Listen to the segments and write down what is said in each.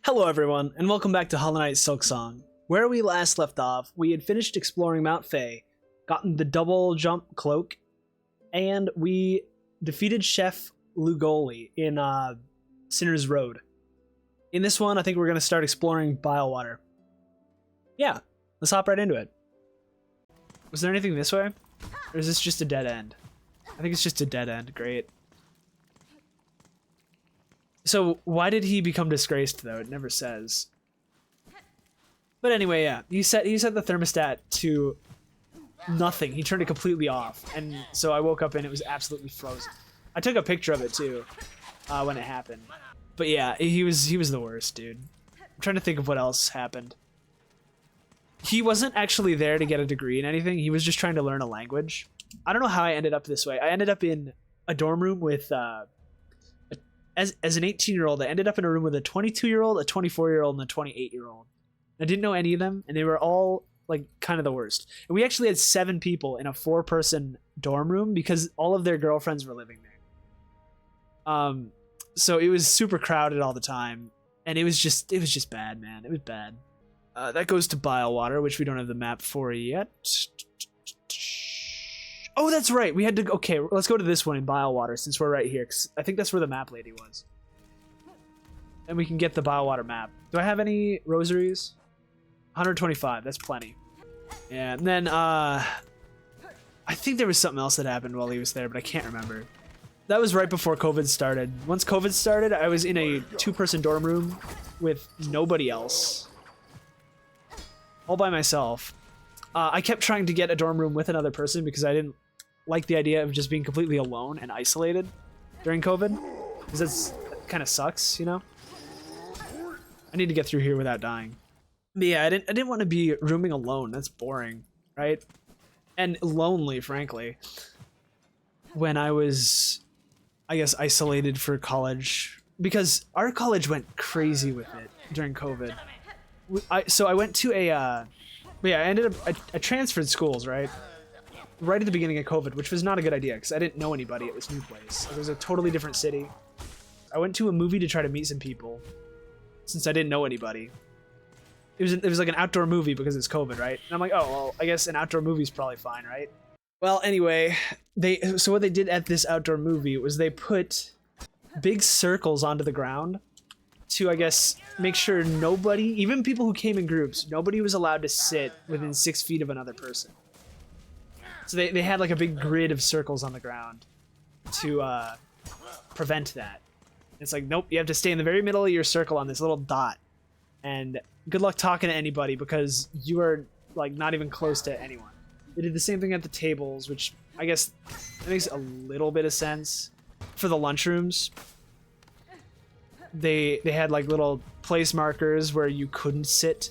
Hello everyone, and welcome back to Hollow Knight Silksong. Where we last left off, we had finished exploring Mount Fae, gotten the double jump cloak, and we defeated Chef Lugoli in Sinner's Road. In this one, I think we're going to start exploring bilewater. Yeah, let's hop right into it. Was there anything this way? Or is this just a dead end? I think it's just a dead end. Great. So why did he become disgraced though? It never says. But anyway, yeah, he set the thermostat to nothing. He turned it completely off, and so I woke up and it was absolutely frozen. I took a picture of it too when it happened. But yeah, he was the worst, dude. I'm trying to think of what else happened. He wasn't actually there to get a degree in anything. He was just trying to learn a language. I don't know how I ended up this way. I ended up in a dorm room with as an 18-year-old, I ended up in a room with a 22-year-old, a 24-year-old, and a 28-year-old. I didn't know any of them, and they were all like kind of the worst. And we actually had 7 people in a 4-person dorm room because all of their girlfriends were living there. So it was super crowded all the time, and it was just bad, man. It was bad. That goes to bilewater, which we don't have the map for yet. Oh, that's right. We had to. Okay, let's go to this one in bilewater since we're right here, because I think that's where the map lady was. And we can get the bilewater map. Do I have any rosaries? 125. That's plenty. Yeah, and then I think there was something else that happened while he was there, but I can't remember. That was right before COVID started. Once COVID started, I was in a 2-person dorm room with nobody else, all by myself. I kept trying to get a dorm room with another person because I didn't like the idea of just being completely alone and isolated during COVID, because that kind of sucks, you know? I need to get through here without dying. But yeah, I didn't want to be rooming alone. That's boring, right? And lonely, frankly. When I was, I guess, isolated for college, because our college went crazy with it during COVID. So I went to I transferred schools, right at the beginning of COVID, which was not a good idea because I didn't know anybody at this new place. It was a totally different city. I went to a movie to try to meet some people since I didn't know anybody. It was like an outdoor movie because it's COVID, right? And I'm like, oh, well, I guess an outdoor movie is probably fine, right? Well, anyway, so what they did at this outdoor movie was they put big circles onto the ground to, I guess, make sure nobody, even people who came in groups, nobody was allowed to sit within 6 feet of another person. So they had like a big grid of circles on the ground to prevent that. It's like, nope, you have to stay in the very middle of your circle on this little dot. And good luck talking to anybody because you are like not even close to anyone. They did the same thing at the tables, which I guess that makes a little bit of sense. For the lunchrooms, they had like little place markers where you couldn't sit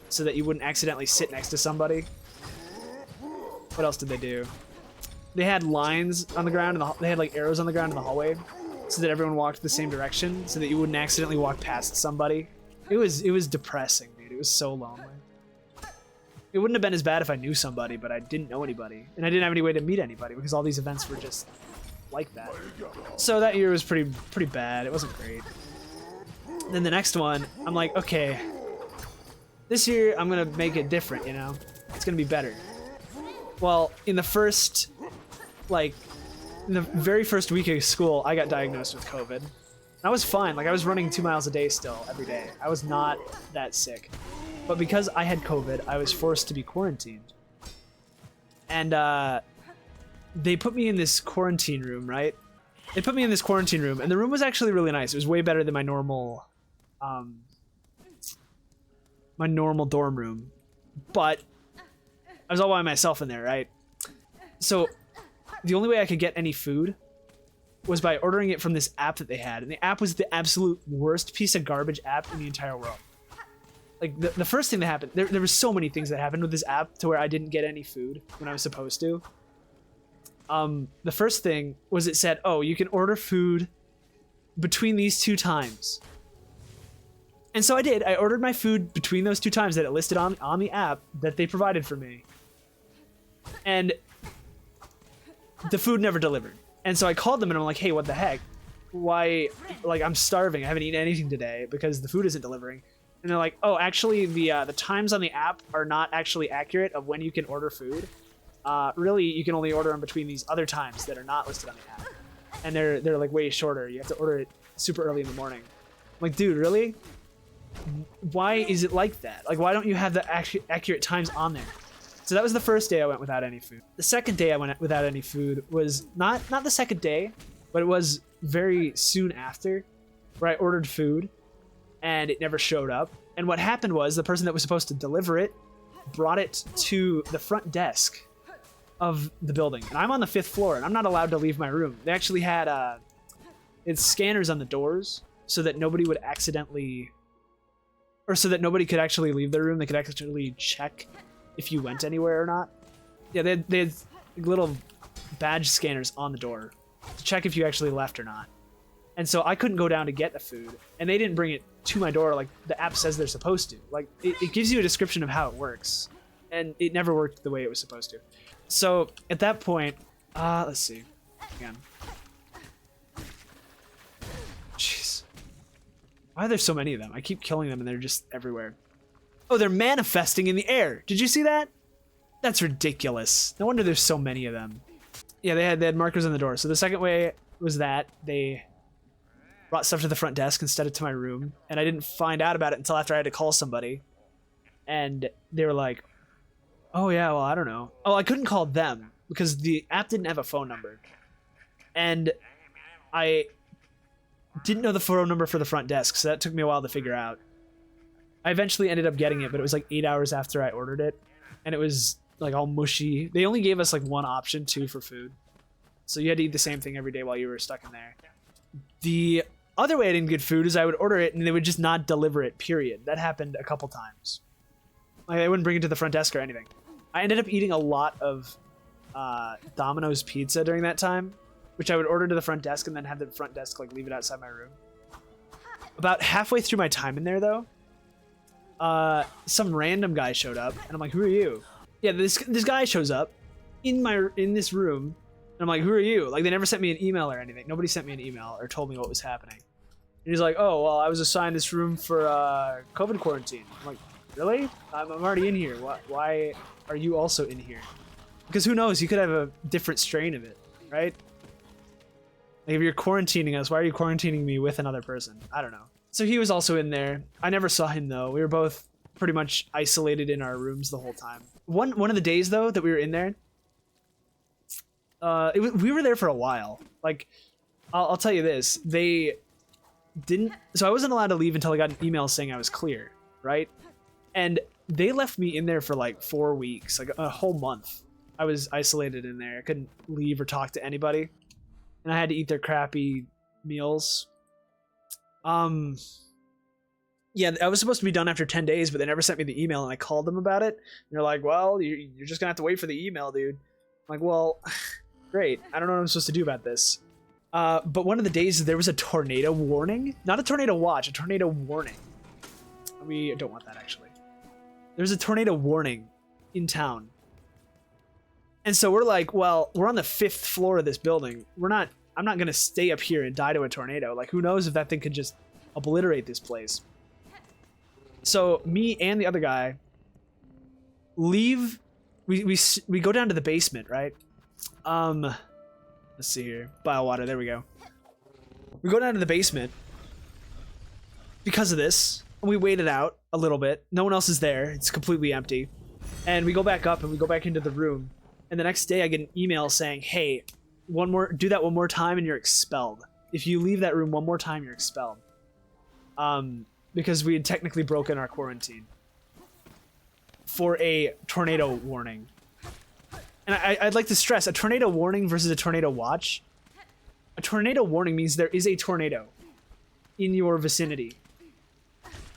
so that you wouldn't accidentally sit next to somebody. What else did they do? They had lines on the ground, and they had like arrows on the ground in the hallway so that everyone walked the same direction so that you wouldn't accidentally walk past somebody. It was depressing, dude. It was so lonely. It wouldn't have been as bad if I knew somebody, but I didn't know anybody, and I didn't have any way to meet anybody because all these events were just like that. So that year was pretty bad. It wasn't great. Then the next one, I'm like, okay, this year I'm gonna make it different, you know? It's gonna be better. Well, in the very first week of school, I got diagnosed with COVID. And I was fine. Like, I was running 2 miles a day still, every day. I was not that sick. But because I had COVID, I was forced to be quarantined. And they put me in this quarantine room, right? They put me in this quarantine room, and the room was actually really nice. It was way better than my normal dorm room. But I was all by myself in there, right? So the only way I could get any food was by ordering it from this app that they had. And the app was the absolute worst piece of garbage app in the entire world. Like, the first thing that happened, there were so many things that happened with this app to where I didn't get any food when I was supposed to. The first thing was it said, oh, you can order food between these 2 times. And so I did. I ordered my food between those 2 times that it listed on the app that they provided for me. And the food never delivered. And so I called them and I'm like, hey, what the heck? why, like, I'm starving. I haven't eaten anything today because the food isn't delivering. And they're like, oh, actually, the times on the app are not actually accurate of when you can order food. Really, you can only order them between these other times that are not listed on the app. And they're like way shorter. You have to order it super early in the morning. I'm like, dude, really? Why is it like that? Like, why don't you have the accurate times on there? So that was the first day I went without any food. The second day I went without any food was not the second day, but it was very soon after, where I ordered food and it never showed up. And what happened was the person that was supposed to deliver it brought it to the front desk of the building. And I'm on the 5th floor and I'm not allowed to leave my room. They actually had it's scanners on the doors so that nobody would accidentally, or so that nobody could actually leave their room. They could actually check if you went anywhere or not. Yeah, they had little badge scanners on the door to check if you actually left or not. And so I couldn't go down to get the food, and they didn't bring it to my door like the app says they're supposed to. Like, it gives you a description of how it works, and it never worked the way it was supposed to. So at that point, let's see, again. Jeez, why are there so many of them? I keep killing them, and they're just everywhere. Oh, they're manifesting in the air. Did you see that? That's ridiculous. No wonder there's so many of them. Yeah, they had markers on the door. So the second way was that they brought stuff to the front desk instead of to my room, and I didn't find out about it until after I had to call somebody. And they were like, oh yeah, well, I don't know. Oh, I couldn't call them because the app didn't have a phone number. And I didn't know the phone number for the front desk, so that took me a while to figure out. I eventually ended up getting it, but it was like 8 hours after I ordered it, and it was like all mushy. They only gave us like one option too for food, so you had to eat the same thing every day while you were stuck in there. The other way I didn't get food is I would order it and they would just not deliver it, period. That happened a couple times. Like, they wouldn't bring it to the front desk or anything. I ended up eating a lot of Domino's pizza during that time, which I would order to the front desk and then have the front desk like leave it outside my room. About halfway through my time in there though, some random guy showed up and I'm like, who are you? Yeah, this guy shows up in this room and I'm like, who are you? Like, they never sent me an email or anything. Nobody sent me an email or told me what was happening. And he's like, oh, well, I was assigned this room for COVID quarantine. I'm like, really? I'm already in here. Why are you also in here? Because who knows? You could have a different strain of it, right? Like, if you're quarantining us, why are you quarantining me with another person? I don't know. So he was also in there. I never saw him though. We were both pretty much isolated in our rooms the whole time. One of the days though that we were in there, we were there for a while. Like, I'll tell you this. They didn't. So I wasn't allowed to leave until I got an email saying I was clear, right? And they left me in there for like 4 weeks, like a whole month. I was isolated in there. I couldn't leave or talk to anybody, and I had to eat their crappy meals. Yeah, I was supposed to be done after 10 days, but they never sent me the email, and I called them about it. And they're like, well, you're just gonna have to wait for the email, dude. I'm like, well, great. I don't know what I'm supposed to do about this. But one of the days there was a tornado warning. Not a tornado watch, a tornado warning. We don't want that, actually. There's a tornado warning in town. And so we're like, well, we're on the 5th floor of this building. I'm not gonna stay up here and die to a tornado. Like, who knows if that thing could just obliterate this place. So me and the other guy leave. We go down to the basement, right? Let's see here. Bilewater, there we go. We go down to the basement because of this. We wait it out a little bit. No one else is there. It's completely empty. And we go back up and we go back into the room. And the next day I get an email saying, hey, do that one more time and you're expelled. If you leave that room one more time, you're expelled. Because we had technically broken our quarantine for a tornado warning. And I'd like to stress, a tornado warning versus a tornado watch. A tornado warning means there is a tornado in your vicinity.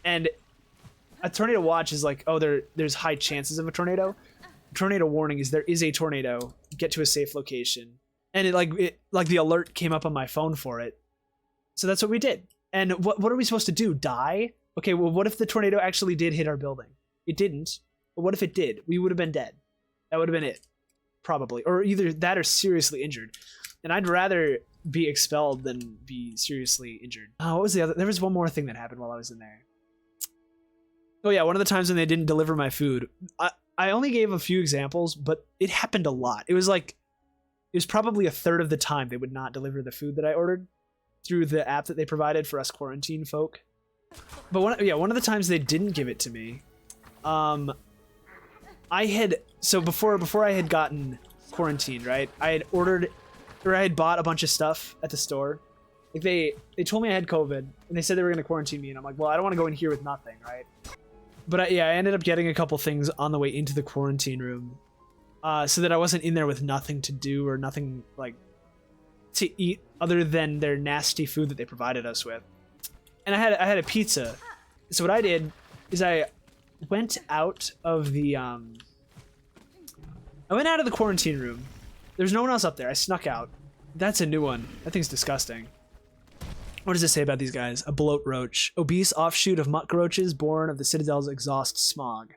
And a tornado watch is like, oh, there's high chances of a tornado. A tornado warning is there is a tornado. Get to a safe location. And it like the alert came up on my phone for it. So that's what we did. And what are we supposed to do? Die? Okay, well, what if the tornado actually did hit our building? It didn't. But what if it did? We would have been dead. That would have been it. Probably. Or either that or seriously injured. And I'd rather be expelled than be seriously injured. What was the other? There was one more thing that happened while I was in there. Oh yeah, one of the times when they didn't deliver my food. I only gave a few examples, but it happened a lot. It was probably a third of the time they would not deliver the food that I ordered through the app that they provided for us quarantine folk. But one of the times they didn't give it to me, before I had gotten quarantined, right? I had bought a bunch of stuff at the store. Like they told me I had COVID and they said they were going to quarantine me, and I'm like, well, I don't want to go in here with nothing, right? But I ended up getting a couple things on the way into the quarantine room, so that I wasn't in there with nothing to do or nothing like to eat other than their nasty food that they provided us with. And I had a pizza. So what I did is I went out of the quarantine room. There's no one else up there. I snuck out. That's a new one. That thing's disgusting. What does it say about these guys? A bloat roach. Obese offshoot of muck roaches born of the Citadel's exhaust smog.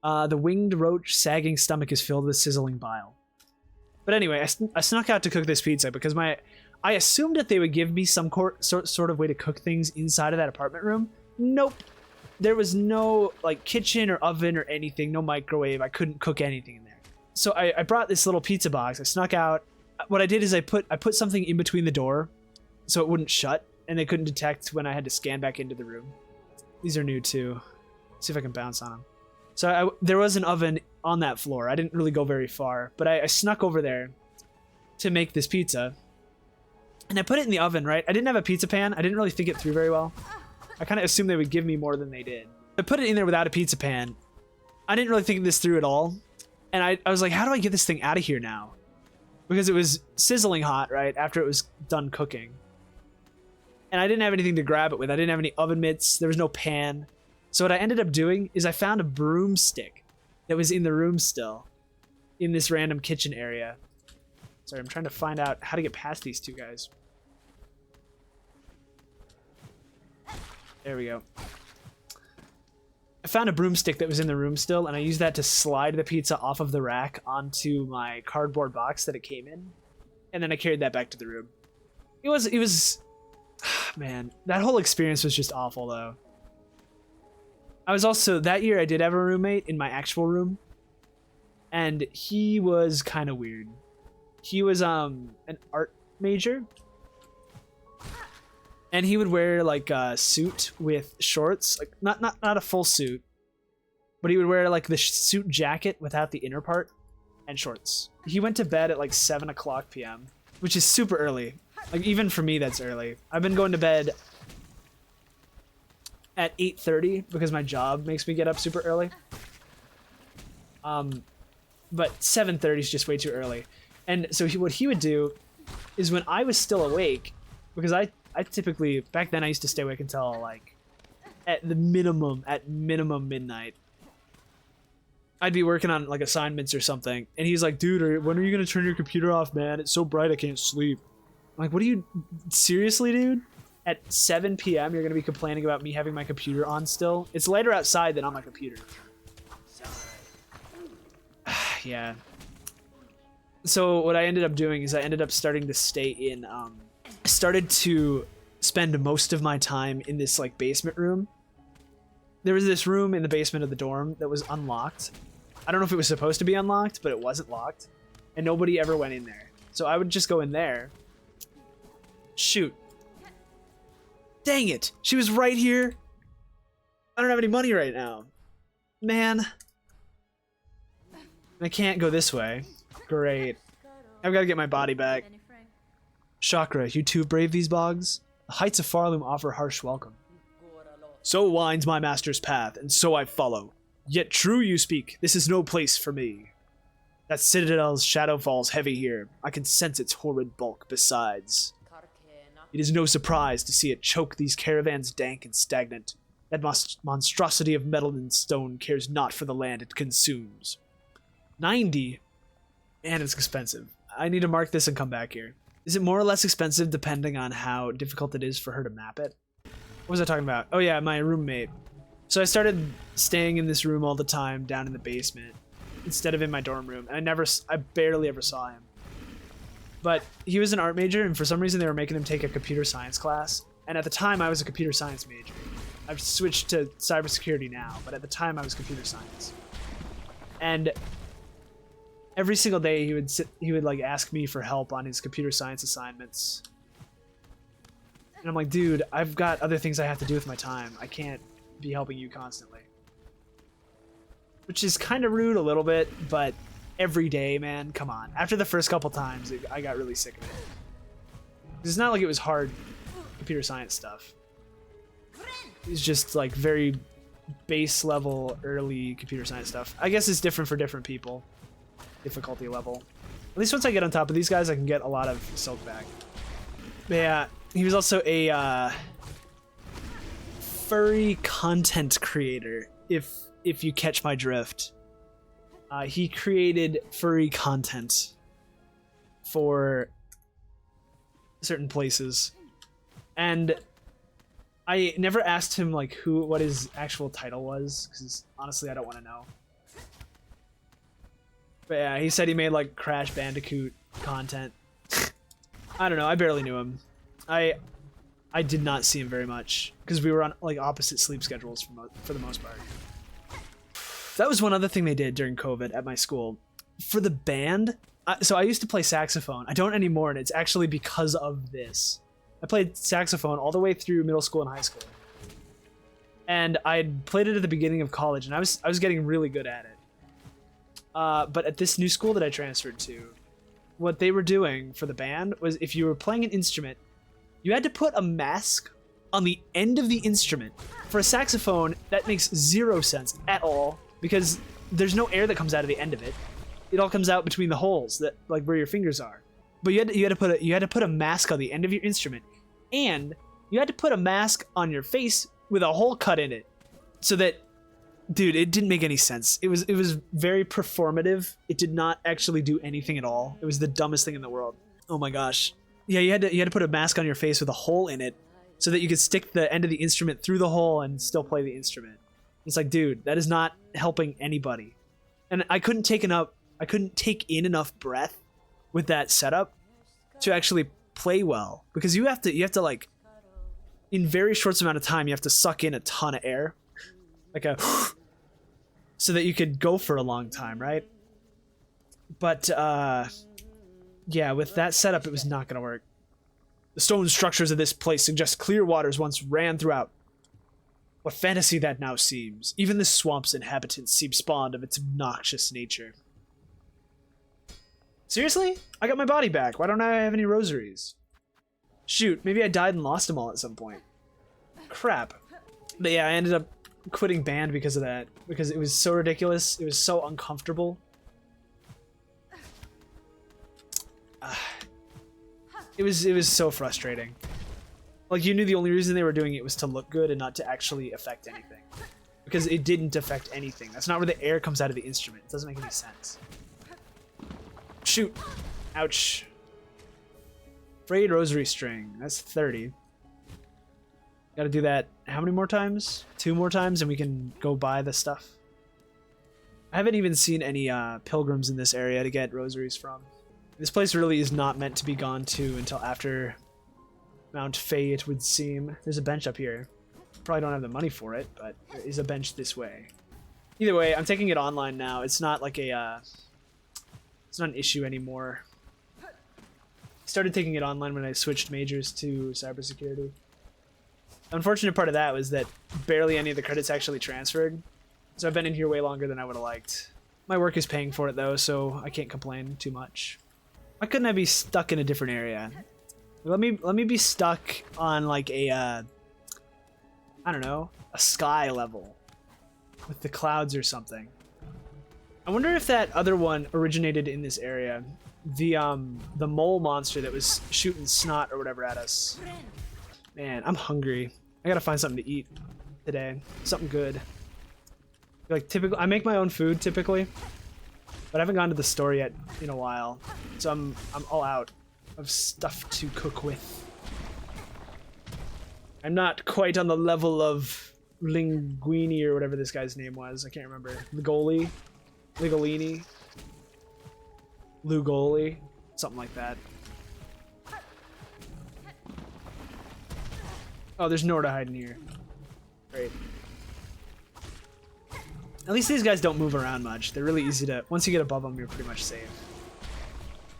The winged roach sagging stomach is filled with sizzling bile. But anyway, I snuck out to cook this pizza because I assumed that they would give me some sort of way to cook things inside of that apartment room. Nope. There was no like kitchen or oven or anything, no microwave. I couldn't cook anything in there. So I brought this little pizza box. I snuck out. What I did is I put something in between the door so it wouldn't shut and they couldn't detect when I had to scan back into the room. These are new too. Let's see if I can bounce on them. So there was an oven on that floor. I didn't really go very far, but I snuck over there to make this pizza. And I put it in the oven, right? I didn't have a pizza pan. I didn't really think it through very well. I kind of assumed they would give me more than they did. I put it in there without a pizza pan. I didn't really think this through at all. And I was like, how do I get this thing out of here now? Because it was sizzling hot, right? After it was done cooking. And I didn't have anything to grab it with. I didn't have any oven mitts. There was no pan. So what I ended up doing is I found a broomstick that was in the room still. In this random kitchen area. Sorry, I'm trying to find out how to get past these two guys. There we go. I found a broomstick that was in the room still, and I used that to slide the pizza off of the rack onto my cardboard box that it came in. And then I carried that back to the room. It was man, that whole experience was just awful though. I was also, that year I did have a roommate in my actual room. And he was kind of weird. He was an art major. And he would wear like a suit with shorts, like not a full suit, but he would wear like the suit jacket without the inner part and shorts. He went to bed at like 7 o'clock p.m., which is super early. Like even for me, that's early. I've been going to bed at 8:30 because my job makes me get up super early. But 7:30 is just way too early. And so what he would do is when I was still awake, because I typically, back then I used to stay awake until like at minimum midnight. I'd be working on like assignments or something. And he's like, dude, when are you going to turn your computer off, man? It's so bright I can't sleep. I'm like, what are you, seriously, dude? At 7 p.m. you're going to be complaining about me having my computer on still? It's later outside than on my computer. Yeah. So what I ended up doing is I ended up starting to stay in, I started to spend most of my time in this like basement room. There was this room in the basement of the dorm that was unlocked. I don't know if it was supposed to be unlocked, but it wasn't locked. And nobody ever went in there. So I would just go in there. Shoot. Dang it. She was right here. I don't have any money right now. Man. I can't go this way. Great. I've got to get my body back. Chakra, you too brave these bogs? The heights of Farloom offer harsh welcome. So winds my master's path, and so I follow. Yet true you speak, this is no place for me. That citadel's shadow falls heavy here. I can sense its horrid bulk besides. It is no surprise to see it choke these caravans dank and stagnant. That monstrosity of metal and stone cares not for the land it consumes. 90? And it's expensive. I need to mark this and come back here. Is it more or less expensive depending on how difficult it is for her to map it? What was I talking about? Oh yeah, my roommate. So I started staying in this room all the time down in the basement instead of in my dorm room. And I barely ever saw him. But he was an art major, and for some reason they were making him take a computer science class. And at the time, I was a computer science major. I've switched to cybersecurity now, but at the time I was computer science. And every single day he would like ask me for help on his computer science assignments. And I'm like, dude, I've got other things I have to do with my time. I can't be helping you constantly. Which is kind of rude a little bit, but every day, man, come on. After the first couple times, I got really sick of it. It's not like it was hard computer science stuff. It's just like very base level early computer science stuff. I guess it's different for different people. Difficulty level. At least once I get on top of these guys, I can get a lot of silk back. But yeah, he was also a furry content creator, if you catch my drift. He created furry content for certain places. And I never asked him like what his actual title was, because honestly I don't want to know. But yeah, he said he made like Crash Bandicoot content. I don't know, I barely knew him. I did not see him very much, because we were on like opposite sleep schedules for the most part. That was one other thing they did during COVID at my school. For the band, so I used to play saxophone. I don't anymore, and it's actually because of this. I played saxophone all the way through middle school and high school. And I played it at the beginning of college, and I was getting really good at it. But at this new school that I transferred to, what they were doing for the band was if you were playing an instrument, you had to put a mask on the end of the instrument. For a saxophone, that makes zero sense at all, because there's no air that comes out of the end of it. It all comes out between the holes that like where your fingers are. But you had to put a mask on the end of your instrument, and you had to put a mask on your face with a hole cut in it, so that, dude, it didn't make any sense. It was very performative. It did not actually do anything at all. It was the dumbest thing in the world. Oh my gosh. Yeah, you had to put a mask on your face with a hole in it, so that you could stick the end of the instrument through the hole and still play the instrument. It's like, dude, that is not helping anybody. And I couldn't take in enough breath with that setup to actually play well, because you have to like, in very short amount of time, you have to suck in a ton of air, like a so that you could go for a long time, right? But yeah, with that setup, it was not gonna work. The stone structures of this place suggest clear waters once ran throughout. What fantasy that now seems. Even the swamp's inhabitants seem spawned of its obnoxious nature. Seriously? I got my body back. Why don't I have any rosaries? Shoot, maybe I died and lost them all at some point. Crap. But yeah, I ended up quitting band because of that. Because it was so ridiculous. It was so uncomfortable. It was so frustrating. Like, you knew the only reason they were doing it was to look good and not to actually affect anything. Because it didn't affect anything. That's not where the air comes out of the instrument. It doesn't make any sense. Shoot. Ouch. Frayed rosary string. That's 30. Gotta do that how many more times? 2 more times and we can go buy the stuff. I haven't even seen any pilgrims in this area to get rosaries from. This place really is not meant to be gone to until after Mount Faye, it would seem. There's a bench up here. Probably don't have the money for it, but there is a bench this way. Either way, I'm taking it online now. It's not like a it's not an issue anymore. I started taking it online when I switched majors to cybersecurity. The unfortunate part of that was that barely any of the credits actually transferred. So I've been in here way longer than I would have liked. My work is paying for it though, so I can't complain too much. Why couldn't I be stuck in a different area? Let me be stuck on like a I don't know, a sky level with the clouds or something. I wonder if that other one originated in this area. The mole monster that was shooting snot or whatever at us. Man, I'm hungry. I gotta find something to eat today. Something good. Like typical, I make my own food typically, but I haven't gone to the store yet in a while, so I'm all out of stuff to cook with. I'm not quite on the level of Linguini or whatever this guy's name was. I can't remember. Ligolini, something like that. Oh, there's nowhere to hide in here. Great. At least these guys don't move around much. They're really easy to... Once you get above them, you're pretty much safe.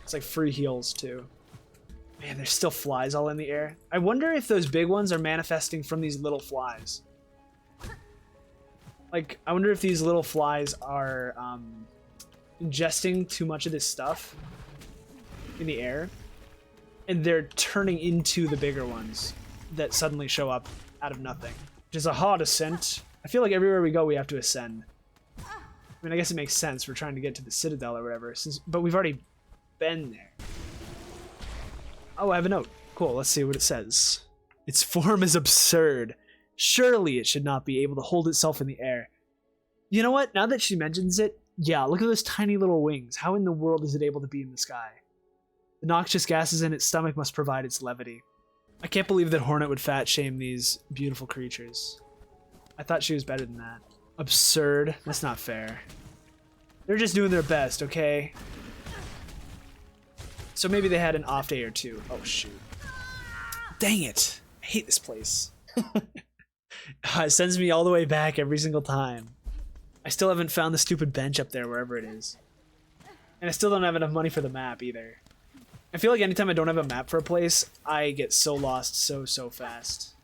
It's like free heals, too. Man, there's still flies all in the air. I wonder if those big ones are manifesting from these little flies. Like, I wonder if these little flies are ingesting too much of this stuff in the air. And they're turning into the bigger ones that suddenly show up out of nothing. Which is a hard ascent. I feel like everywhere we go, we have to ascend. I mean, I guess it makes sense. We're trying to get to the Citadel or whatever. But we've already been there. Oh, I have a note. Cool, let's see what it says. Its form is absurd. Surely it should not be able to hold itself in the air. You know what? Now that she mentions it, yeah, look at those tiny little wings. How in the world is it able to be in the sky? The noxious gases in its stomach must provide its levity. I can't believe that Hornet would fat shame these beautiful creatures. I thought she was better than that. Absurd? That's not fair. They're just doing their best, okay? So maybe they had an off day or two. Oh, shoot. Dang it. I hate this place. It sends me all the way back every single time. I still haven't found the stupid bench up there, wherever it is. And I still don't have enough money for the map, either. I feel like anytime I don't have a map for a place, I get so lost so fast.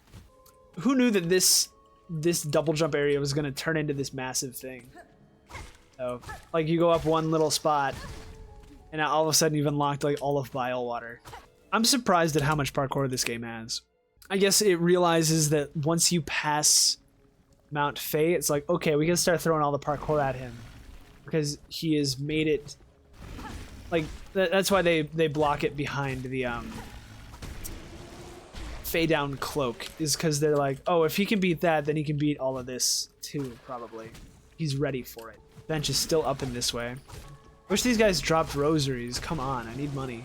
Who knew that this double jump area was going to turn into this massive thing? So, like, you go up one little spot, and now all of a sudden you've unlocked like all of bilewater. I'm surprised at how much parkour this game has. I guess it realizes that once you pass Mount Faye, it's like, okay, we can start throwing all the parkour at him. Because he has made it... Like, that's why they block it behind the Faye down cloak. Is because they're like, oh, if he can beat that, then he can beat all of this too, probably. He's ready for it. Bench is still up in this way. Wish these guys dropped rosaries. Come on, I need money.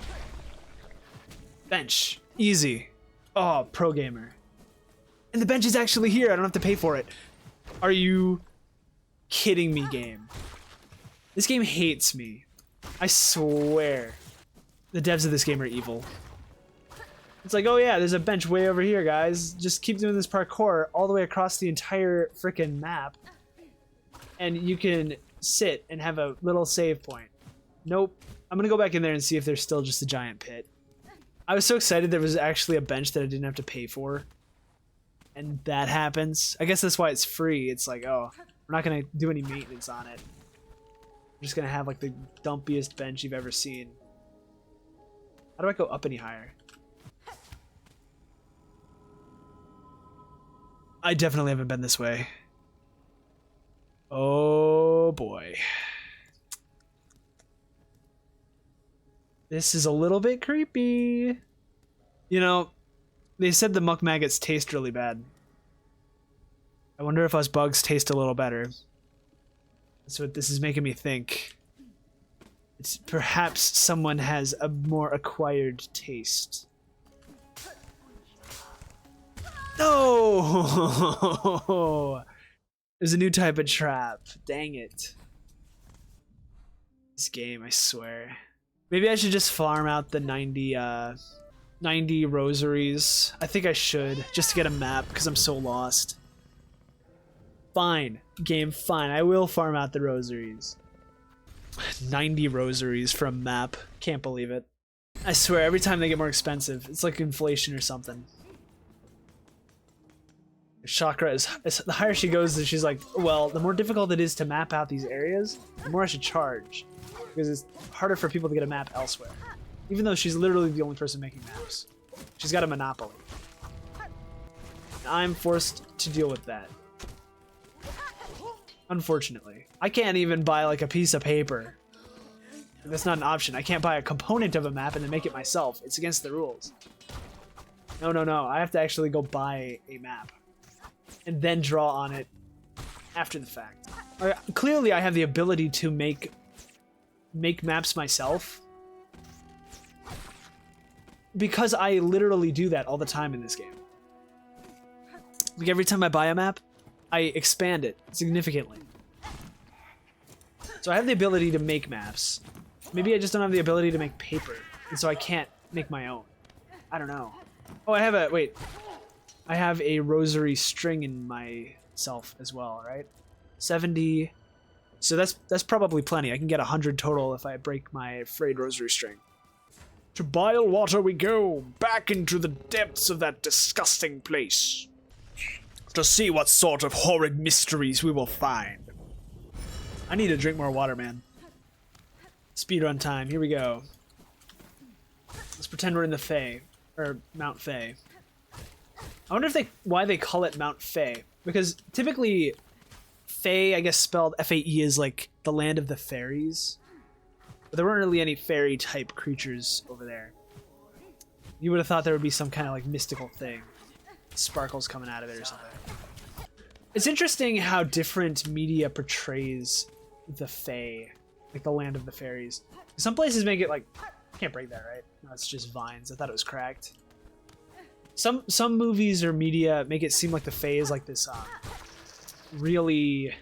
Bench. Easy. Oh, pro gamer. And the bench is actually here. I don't have to pay for it. Are you kidding me, game? This game hates me. I swear. The devs of this game are evil. It's like, oh yeah, there's a bench way over here, guys. Just keep doing this parkour all the way across the entire freaking map. And you can sit and have a little save point. Nope. I'm gonna go back in there and see if there's still just a giant pit. I was so excited there was actually a bench that I didn't have to pay for. And that happens. I guess that's why it's free. It's like, oh, we're not gonna do any maintenance on it. We're just gonna have like the dumpiest bench you've ever seen. How do I go up any higher? I definitely haven't been this way. Oh boy. This is a little bit creepy. You know, they said the muck maggots taste really bad. I wonder if us bugs taste a little better. That's what this is making me think. It's perhaps someone has a more acquired taste. No! There's a new type of trap. Dang it. This game, I swear. Maybe I should just farm out the 90 rosaries. I think I should, just to get a map, because I'm so lost. Fine. Game, fine. I will farm out the rosaries. 90 rosaries for a map. Can't believe it. I swear, every time they get more expensive, it's like inflation or something. Chakra is the higher she goes, she's like, well, the more difficult it is to map out these areas, the more I should charge. Because it's harder for people to get a map elsewhere. Even though she's literally the only person making maps. She's got a monopoly. I'm forced to deal with that. Unfortunately. I can't even buy like a piece of paper. That's not an option. I can't buy a component of a map and then make it myself. It's against the rules. No, no, no. I have to actually go buy a map. And then draw on it after the fact. Clearly I have the ability to make maps myself. Because I literally do that all the time in this game. Like every time I buy a map, I expand it significantly. So I have the ability to make maps. Maybe I just don't have the ability to make paper. And so I can't make my own. I don't know. Oh, I have a... Wait. I have a rosary string in myself as well, right? 70. So that's probably plenty. I can get 100 total if I break my frayed rosary string. To bilewater we go, back into the depths of that disgusting place, to see what sort of horrid mysteries we will find. I need to drink more water, man. Speedrun time, here we go. Let's pretend we're in the Fae, or Mount Fae. I wonder if why they call it Mount Fae, because typically Fae, I guess spelled F-A-E, is like the land of the fairies. But there weren't really any fairy type creatures over there. You would have thought there would be some kind of like mystical thing. Sparkles coming out of it or something. It's interesting how different media portrays the Fae, like the land of the fairies. Some places make it like, can't break that, right? No, it's just vines. I thought it was cracked. Some movies or media make it seem like the Fae is like this really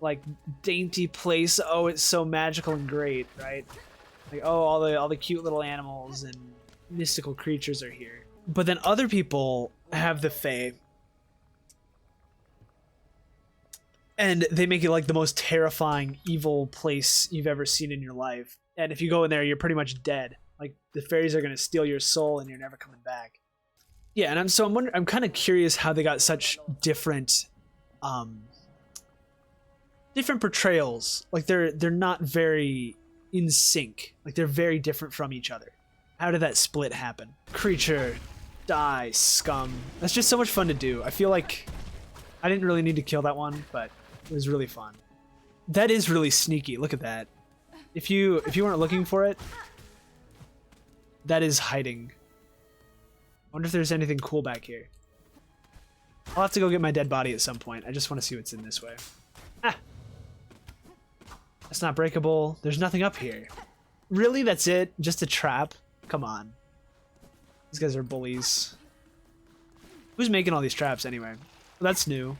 like dainty place. Oh, it's so magical and great, right? Like, oh, all the cute little animals and mystical creatures are here. But then other people have the Fae, and they make it like the most terrifying, evil place you've ever seen in your life. And if you go in there, you're pretty much dead. Like the fairies are gonna steal your soul, and you're never coming back. Yeah, and I'm kind of curious how they got such different portrayals. Like they're not very in sync. Like they're very different from each other. How did that split happen? Creature, die, scum. That's just so much fun to do. I feel like I didn't really need to kill that one, but it was really fun. That is really sneaky. Look at that. If you weren't looking for it, that is hiding. I wonder if there's anything cool back here. I'll have to go get my dead body at some point. I just want to see what's in this way. Ah! That's not breakable. There's nothing up here. Really? That's it? Just a trap? Come on. These guys are bullies. Who's making all these traps anyway? Well, that's new.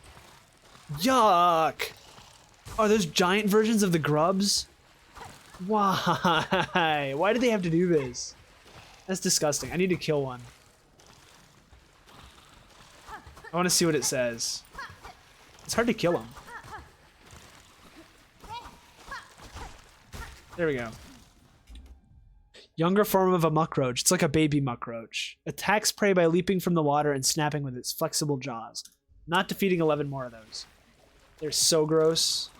Yuck! Are those giant versions of the grubs? Why? Why did they have to do this? That's disgusting. I need to kill one. I want to see what it says. It's hard to kill them. There we go. Younger form of a muckroach. It's like a baby muckroach. Attacks prey by leaping from the water and snapping with its flexible jaws. Not defeating 11 more of those. They're so gross.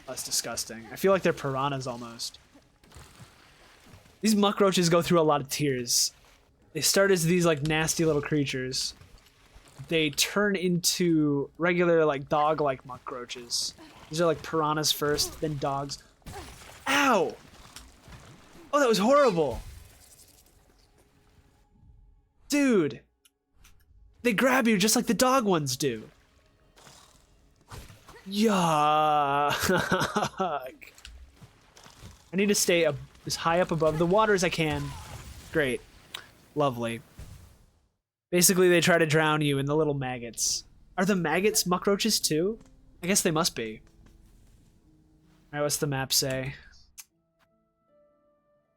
That's disgusting. I feel like they're piranhas almost. These muckroaches go through a lot of tiers. They start as these like nasty little creatures. They turn into regular like dog-like muckroaches. These are like piranhas first, then dogs. Ow! Oh, that was horrible. Dude. They grab you just like the dog ones do. Yuck. I need to stay as high up above the water as I can. Great. Lovely. Basically, they try to drown you in the little maggots. Are the maggots muckroaches too? I guess they must be. Alright, what's the map say?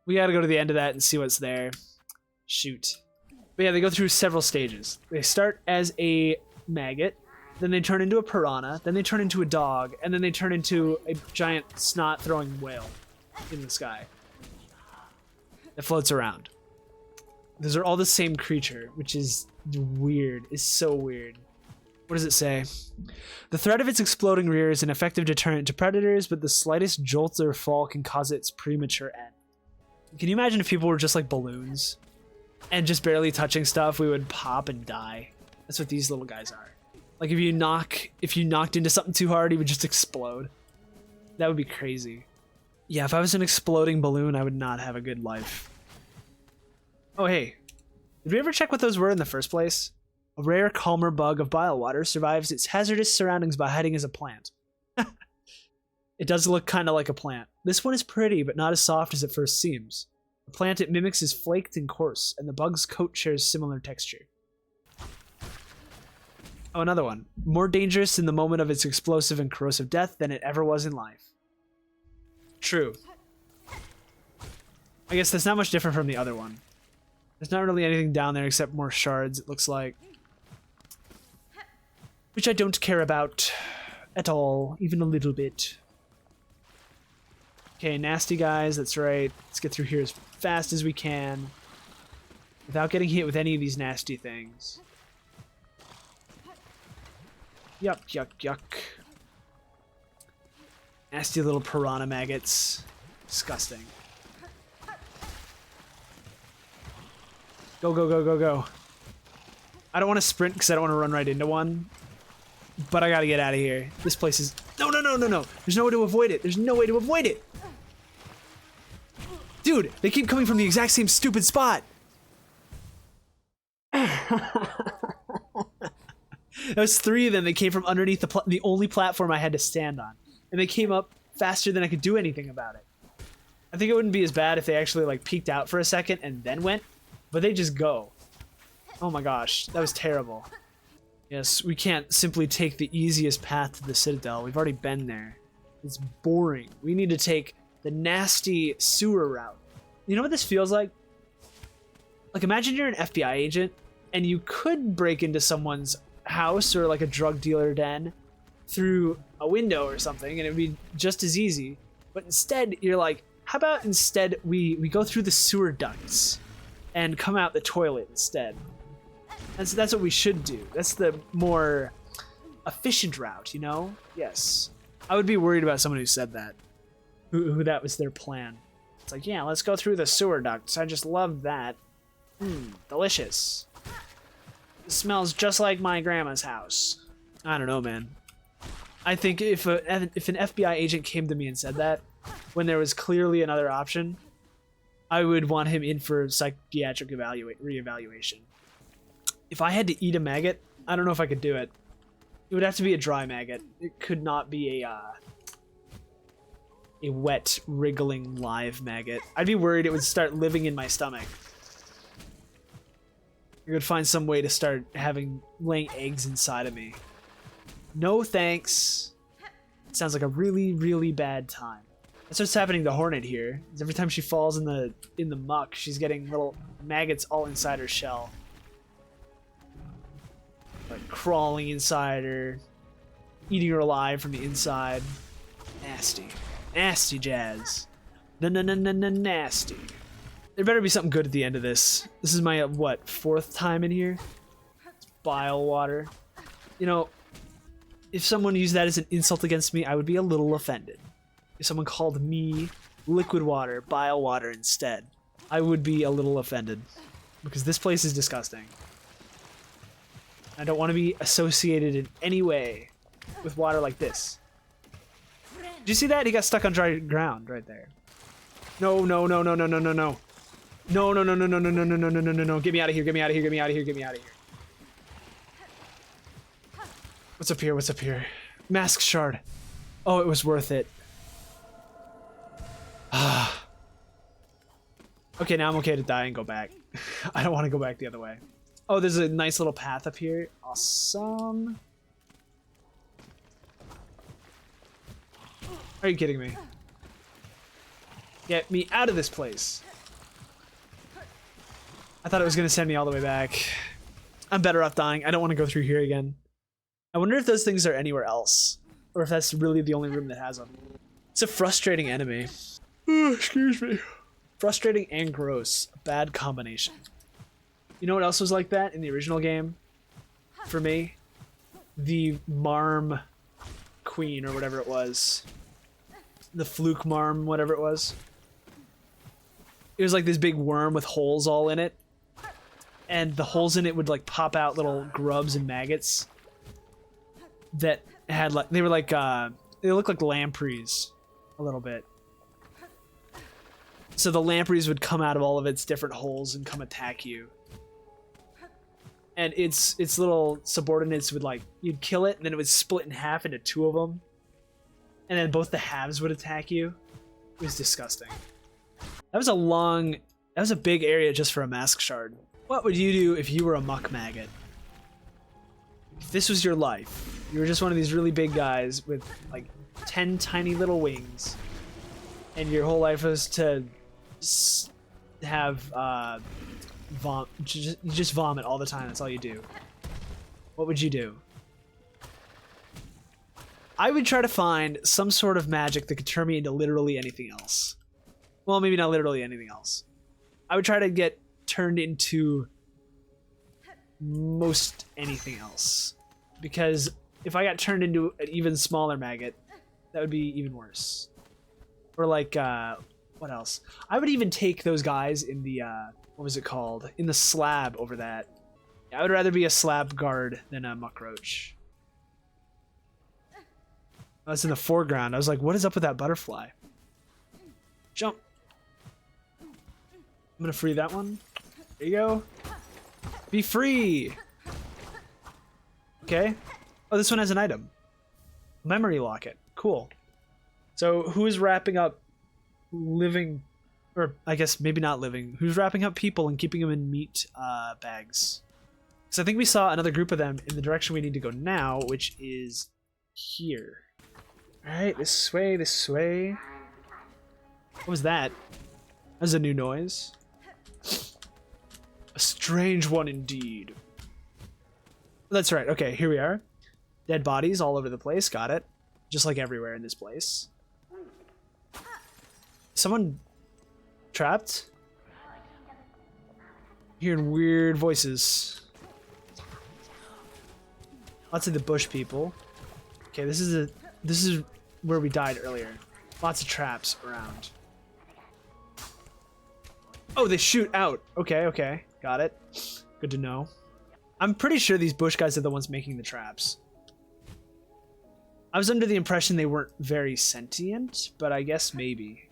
We gotta go to the end of that and see what's there. Shoot. But yeah, they go through several stages. They start as a maggot, then they turn into a piranha, then they turn into a dog, and then they turn into a giant snot-throwing whale in the sky that floats around. Those are all the same creature, which is weird. It's so weird. What does it say? The threat of its exploding rear is an effective deterrent to predators, but the slightest jolt or fall can cause its premature end. Can you imagine if people were just like balloons and just barely touching stuff, we would pop and die? That's what these little guys are. Like if you knocked into something too hard, it would just explode. That would be crazy. Yeah, if I was an exploding balloon, I would not have a good life. Oh, hey. Did we ever check what those were in the first place? A rare calmer bug of bilewater survives its hazardous surroundings by hiding as a plant. It does look kind of like a plant. This one is pretty, but not as soft as it first seems. The plant it mimics is flaked and coarse, and the bug's coat shares similar texture. Oh, another one. More dangerous in the moment of its explosive and corrosive death than it ever was in life. True. I guess that's not much different from the other one. There's not really anything down there except more shards, it looks like. which I don't care about at all, even a little bit. Okay, nasty guys, that's right. Let's get through here as fast as we can without getting hit with any of these nasty things. Yuck, yuck, yuck. Nasty little piranha maggots. Disgusting. Go, go, go, go, go. I don't want to sprint because I don't want to run right into one. But I gotta get out of here. This place is... No, no, no, no, no. There's no way to avoid it. There's no way to avoid it. Dude, they keep coming from the exact same stupid spot. There was 3 of them that came from underneath the only platform I had to stand on. And they came up faster than I could do anything about it. I think it wouldn't be as bad if they actually like peeked out for a second and then went. But they just go. Oh my gosh, that was terrible. Yes, we can't simply take the easiest path to the Citadel. We've already been there. It's boring. We need to take the nasty sewer route. You know what this feels like? Like, imagine you're an FBI agent and you could break into someone's house or like a drug dealer den through a window or something and it would be just as easy. But instead, you're like, how about instead we go through the sewer ducts and come out the toilet instead? That's what we should do. That's the more efficient route, you know? Yes. I would be worried about someone who said that. Who that was their plan. It's like, yeah, let's go through the sewer ducts. I just love that. Delicious. It smells just like my grandma's house. I don't know, man. I think if an FBI agent came to me and said that, when there was clearly another option, I would want him in for psychiatric reevaluation. If I had to eat a maggot, I don't know if I could do it. It would have to be a dry maggot. It could not be a wet, wriggling, live maggot. I'd be worried it would start living in my stomach. I could find some way to start laying eggs inside of me. No thanks. It sounds like a really, really bad time. That's what's happening to Hornet here. Every time she falls in the muck, she's getting little maggots all inside her shell. Like crawling inside her, eating her alive from the inside. Nasty. Nasty jazz. Nasty. There better be something good at the end of this. This is my, what, 4th time in here? It's bile water. You know, if someone used that as an insult against me, I would be a little offended. If someone called me liquid water, bile water instead, I would be a little offended. Because this place is disgusting. I don't want to be associated in any way with water like this. Did you see that? He got stuck on dry ground right there. No, no, no, no, no, no, no, no. No, no, no, no, no, no, no, no, no, no, no, no, no. Get me out of here, get me out of here, get me out of here, get me out of here. What's up here? What's up here? Mask shard. Oh, it was worth it. Okay, now I'm okay to die and go back. I don't want to go back the other way. Oh, there's a nice little path up here. Awesome. Are you kidding me? Get me out of this place. I thought it was going to send me all the way back. I'm better off dying. I don't want to go through here again. I wonder if those things are anywhere else. Or if that's really the only room that has them. It's a frustrating enemy. Excuse me. Frustrating and gross. A bad combination. You know what else was like that in the original game? For me? The Marm Queen, or whatever it was. The Fluke Marm, whatever it was. It was like this big worm with holes all in it. And the holes in it would like pop out little grubs and maggots. That had like, they were like, they looked like lampreys. A little bit. So the lampreys would come out of all of its different holes and come attack you. And its little subordinates would like, you'd kill it and then it would split in half into 2 of them. And then both the halves would attack you. It was disgusting. That was a big area just for a mask shard. What would you do if you were a muck maggot? If this was your life, you were just one of these really big guys with like 10 tiny little wings. And your whole life was to have, you just vomit all the time. That's all you do. What would you do? I would try to find some sort of magic that could turn me into literally anything else. Well, maybe not literally anything else. I would try to get turned into most anything else. Because if I got turned into an even smaller maggot, that would be even worse. Or like, what else? I would even take those guys in the, what was it called? In the slab over that. I would rather be a slab guard than a muck roach. I was in the foreground. I was like, what is up with that butterfly? Jump. I'm gonna free that one. There you go. Be free. Okay. Oh, this one has an item. Memory locket. Cool. So who is wrapping up living, or I guess maybe not living, who's wrapping up people and keeping them in meat bags? So I think we saw another group of them in the direction we need to go now, which is here. Alright, this way, this way. What was that? That was a new noise. A strange one indeed. That's right, okay, here we are. Dead bodies all over the place, got it. Just like everywhere in this place. Someone trapped? Hearing weird voices. Lots of the bush people. Okay, this is where we died earlier. Lots of traps around. Oh, they shoot out. Okay, okay. Got it. Good to know. I'm pretty sure these bush guys are the ones making the traps. I was under the impression they weren't very sentient, but I guess maybe.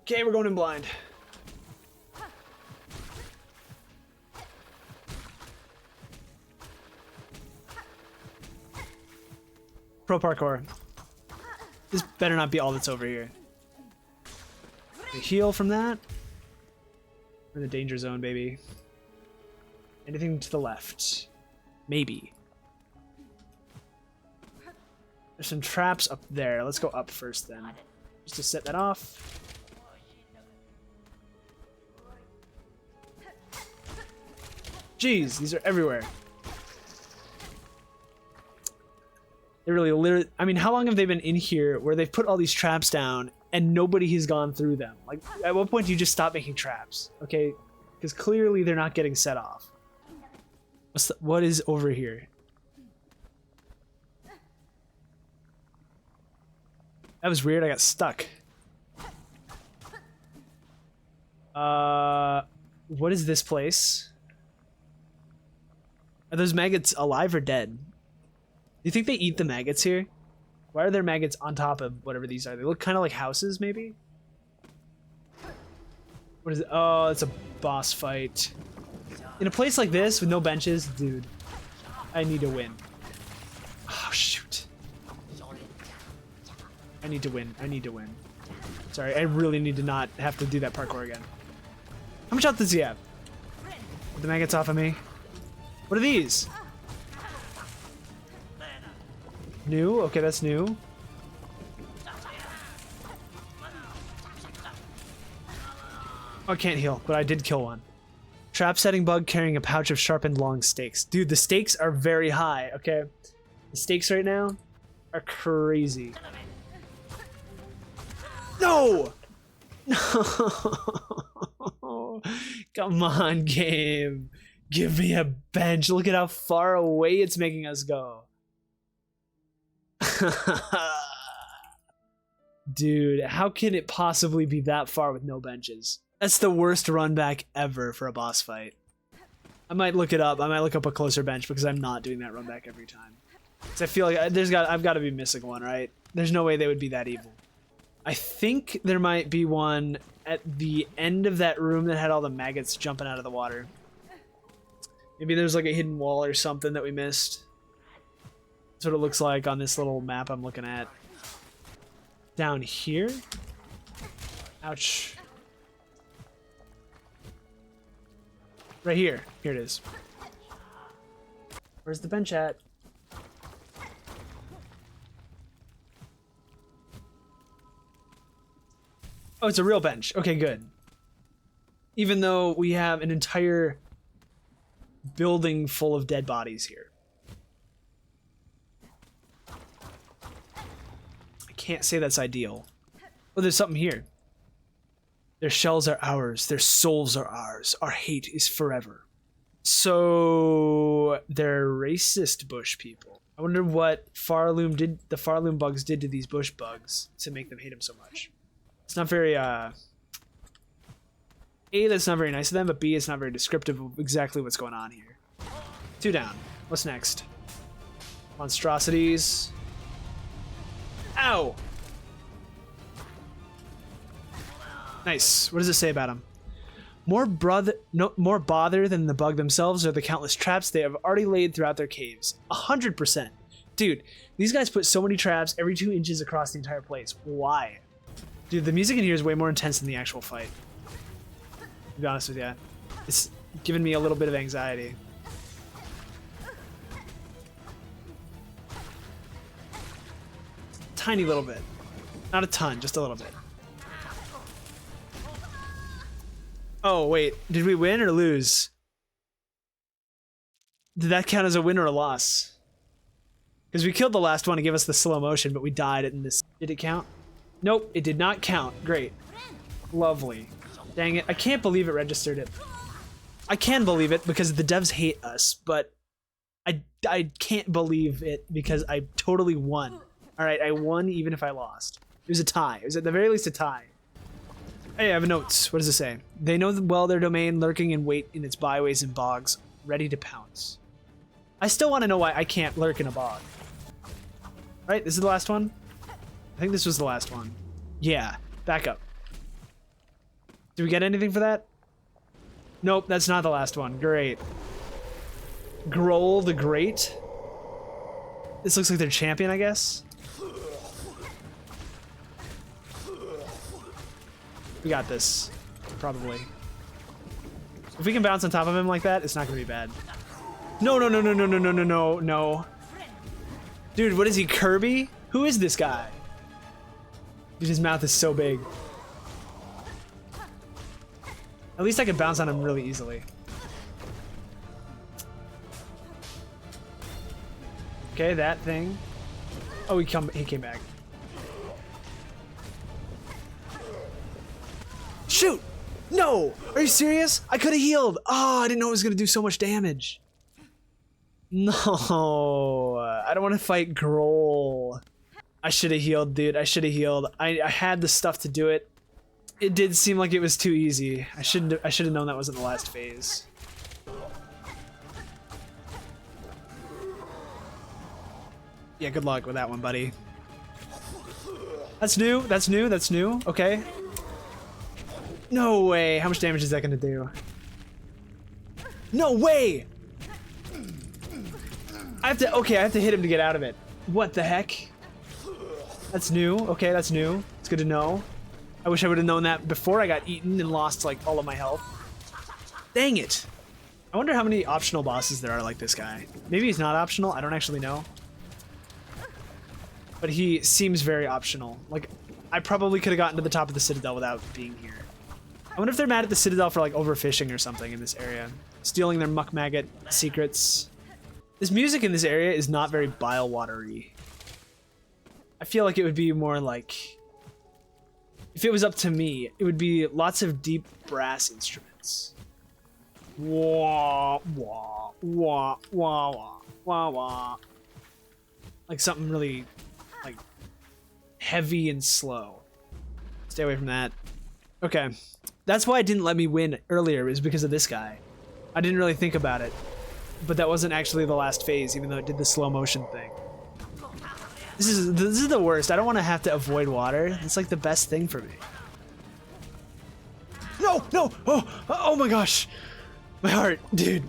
Okay, we're going in blind. Pro parkour. This better not be all that's over here. We heal from that. We're in the danger zone, baby. Anything to the left? Maybe. There's some traps up there. Let's go up first then. Just to set that off. Jeez, these are everywhere. They really literally, I mean, how long have they been in here where they've put all these traps down and nobody has gone through them? Like, at what point do you just stop making traps? Okay, because clearly they're not getting set off. What is over here? That was weird, I got stuck. What is this place? Are those maggots alive or dead? Do you think they eat the maggots here? Why are there maggots on top of whatever these are? They look kind of like houses, maybe? What is it? Oh, it's a boss fight. In a place like this with no benches, dude, I need to win. Oh, shoot. I need to win. I need to win. Sorry, I really need to not have to do that parkour again. How much health does he have? Get the maggots off of me. What are these? New? Okay, that's new. Oh, I can't heal, but I did kill one. Trap setting bug carrying a pouch of sharpened long stakes. Dude, the stakes are very high, okay? The stakes right now are crazy. No! No! Come on, game. Give me a bench. Look at how far away it's making us go. Dude, how can it possibly be that far with no benches? That's the worst run back ever for a boss fight. I might look it up. I might look up a closer bench because I'm not doing that run back every time. Because I feel like I've got to be missing one, right? There's no way they would be that evil. I think there might be one at the end of that room that had all the maggots jumping out of the water. Maybe there's like a hidden wall or something that we missed. That's what it looks like on this little map I'm looking at. Down here? Ouch. Right here. Here it is. Where's the bench at? Oh, it's a real bench. Okay, good. Even though we have an entire building full of dead bodies here. I can't say that's ideal. Oh, there's something here. Their shells are ours. Their souls are ours. Our hate is forever. So they're racist bush people. I wonder what the Farloom bugs did to these bush bugs to make them hate them so much. It's not very, A, that's not very nice of them, but B, it's not very descriptive of exactly what's going on here. 2 down. What's next? Monstrosities. Ow! Nice. What does it say about them? More bother than the bug themselves are the countless traps they have already laid throughout their caves. 100%. Dude, these guys put so many traps every 2 inches across the entire place. Why? Dude, the music in here is way more intense than the actual fight. To be honest with you. It's giving me a little bit of anxiety. Tiny little bit. Not a ton, just a little bit. Oh, wait. Did we win or lose? Did that count as a win or a loss? Because we killed the last one to give us the slow motion, but we died in this. Did it count? Nope, it did not count. Great. Lovely. Dang it. I can't believe it registered it. I can believe it because the devs hate us, but I can't believe it because I totally won. Alright, I won even if I lost. It was a tie. It was at the very least a tie. Hey, I have notes. What does it say? They know well their domain, lurking in wait in its byways and bogs, ready to pounce. I still want to know why I can't lurk in a bog. Right, this is the last one? I think this was the last one. Yeah, back up. Did we get anything for that? Nope, that's not the last one. Great. Groal the Great? This looks like their champion, I guess? We got this. Probably. If we can bounce on top of him like that, it's not gonna be bad. No, no, no, no, no, no, no, no, no, no. Dude, what is he, Kirby? Who is this guy? Dude, his mouth is so big. At least I can bounce on him really easily. Okay, that thing. Oh, he came back. Shoot! No! Are you serious? I could have healed! Oh, I didn't know it was gonna do so much damage. No, I don't want to fight Groal. I should have healed, dude. I should have healed. I had the stuff to do it. It did seem like it was too easy. I should have known that wasn't the last phase. Yeah, good luck with that one, buddy. That's new. That's new. That's new. Okay. No way. How much damage is that gonna do? No way! I have to hit him to get out of it. What the heck? That's new. Okay, that's new. It's good to know. I wish I would have known that before I got eaten and lost like all of my health. Dang it. I wonder how many optional bosses there are like this guy. Maybe he's not optional. I don't actually know. But he seems very optional. Like, I probably could have gotten to the top of the Citadel without being here. I wonder if they're mad at the Citadel for like overfishing or something in this area. Stealing their muck maggot secrets. This music in this area is not very bilewatery. I feel like it would be more like... If it was up to me, it would be lots of deep brass instruments. Wah, wah, wah, wah, wah, wah, wah. Like something really, like, heavy and slow. Stay away from that. Okay. That's why it didn't let me win earlier, is because of this guy. I didn't really think about it. But that wasn't actually the last phase, even though it did the slow motion thing. This is the worst. I don't want to have to avoid water. It's like the best thing for me. No, no! Oh my gosh! My heart, dude.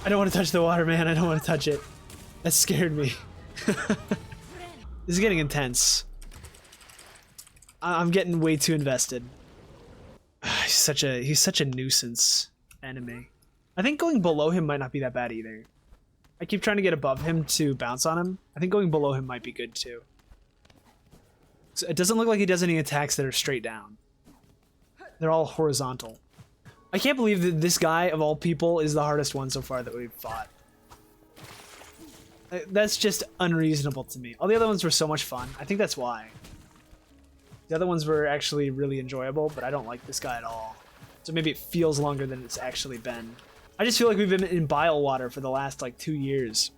I don't want to touch the water, man. I don't want to touch it. That scared me. This is getting intense. I'm getting way too invested. He's such a nuisance enemy. I think going below him might not be that bad either. I keep trying to get above him to bounce on him. I think going below him might be good too. So it doesn't look like he does any attacks that are straight down. They're all horizontal. I can't believe that this guy, of all people, is the hardest one so far that we've fought. That's just unreasonable to me. All the other ones were so much fun. I think that's why. The other ones were actually really enjoyable, but I don't like this guy at all. So maybe it feels longer than it's actually been. I just feel like we've been in bilewater for the last, like, 2 years.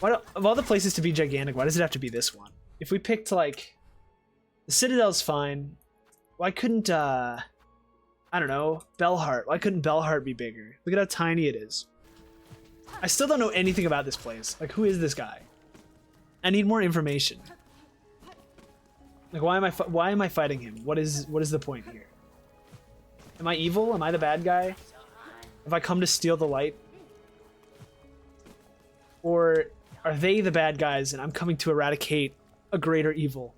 Of all the places to be gigantic, why does it have to be this one? If we picked, like... The Citadel's fine. Why couldn't, I don't know, Bellheart. Why couldn't Bellheart be bigger? Look at how tiny it is. I still don't know anything about this place. Like, who is this guy? I need more information. Like, why am I fighting him? What is the point here? Am I evil? Am I the bad guy? Have I come to steal the light? Or are they the bad guys and I'm coming to eradicate a greater evil?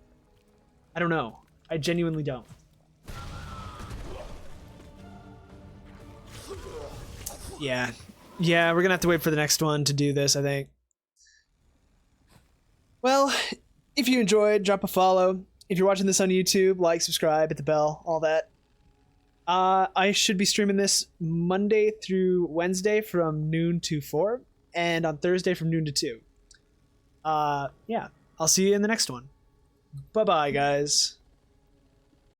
I don't know. I genuinely don't. Yeah. Yeah, we're gonna have to wait for the next one to do this, I think. Well, if you enjoyed, drop a follow. If you're watching this on YouTube, like, subscribe, hit the bell, all that. I should be streaming this Monday through Wednesday from noon to 4, and on Thursday from noon to 2. Yeah, I'll see you in the next one. Bye-bye, guys.